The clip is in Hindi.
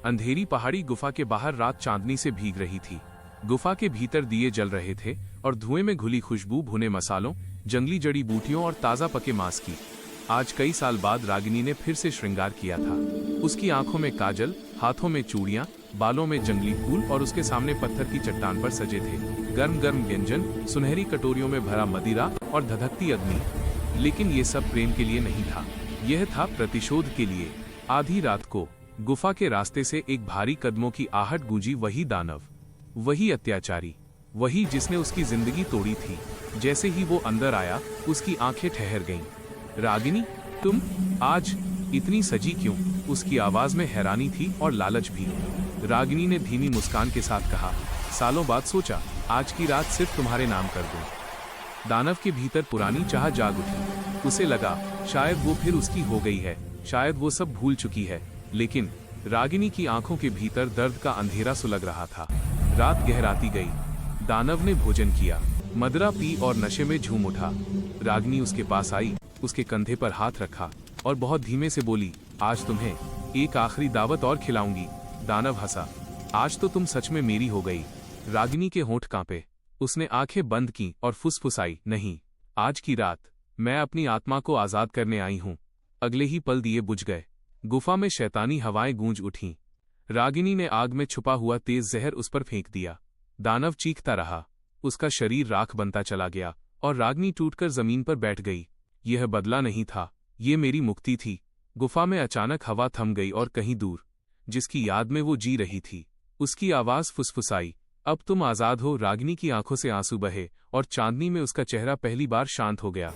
अंधेरी पहाड़ी गुफा के बाहर रात चांदनी से भीग रही थी। गुफा के भीतर दिए जल रहे थे और धुएं में घुली खुशबू भुने मसालों, जंगली जड़ी बूटियों और ताज़ा पके मांस की। आज कई साल बाद रागिनी ने फिर से श्रृंगार किया था। उसकी आंखों में काजल, हाथों में चूड़ियां, बालों में जंगली फूल और उसके सामने पत्थर की चट्टान पर सजे थे गर्म गर्म व्यंजन, सुनहरी कटोरियों में भरा मदिरा और धधकती अग्नि। लेकिन ये सब प्रेम के लिए नहीं था, यह था प्रतिशोध के लिए। आधी रात को गुफा के रास्ते से एक भारी कदमों की आहट गूंजी। वही दानव, वही अत्याचारी, वही जिसने उसकी जिंदगी तोड़ी थी। जैसे ही वो अंदर आया, उसकी आंखें ठहर गईं। रागिनी, तुम आज इतनी सजी क्यों? उसकी आवाज में हैरानी थी और लालच भी। रागिनी ने धीमी मुस्कान के साथ कहा, सालों बाद सोचा आज की रात सिर्फ तुम्हारे नाम कर दूं। दानव के भीतर पुरानी चाह जाग उठी। उसे लगा शायद वो फिर उसकी हो गई है, शायद वो सब भूल चुकी है। लेकिन रागिनी की आंखों के भीतर दर्द का अंधेरा सुलग रहा था। रात गहराती गई। दानव ने भोजन किया, मदिरा पी और नशे में झूम उठा। रागिनी उसके पास आई, उसके कंधे पर हाथ रखा और बहुत धीमे से बोली, आज तुम्हें एक आखिरी दावत और खिलाऊंगी। दानव हंसा, आज तो तुम सच में मेरी हो गई। रागिनी के होंठ कांपे। उसने आंखें बंद की और फुसफुसाई, नहीं, आज की रात मैं अपनी आत्मा को आजाद करने आई हूं। अगले ही पल दिए बुझ गए। गुफा में शैतानी हवाएं गूंज उठीं। रागिनी ने आग में छुपा हुआ तेज जहर उस पर फेंक दिया। दानव चीखता रहा, उसका शरीर राख बनता चला गया और रागिनी टूटकर जमीन पर बैठ गई। यह बदला नहीं था, ये मेरी मुक्ति थी। गुफा में अचानक हवा थम गई और कहीं दूर, जिसकी याद में वो जी रही थी, उसकी आवाज फुसफुसाई, अब तुम आजाद हो। रागिनी की आंखों से आंसू बहे और चांदनी में उसका चेहरा पहली बार शांत हो गया।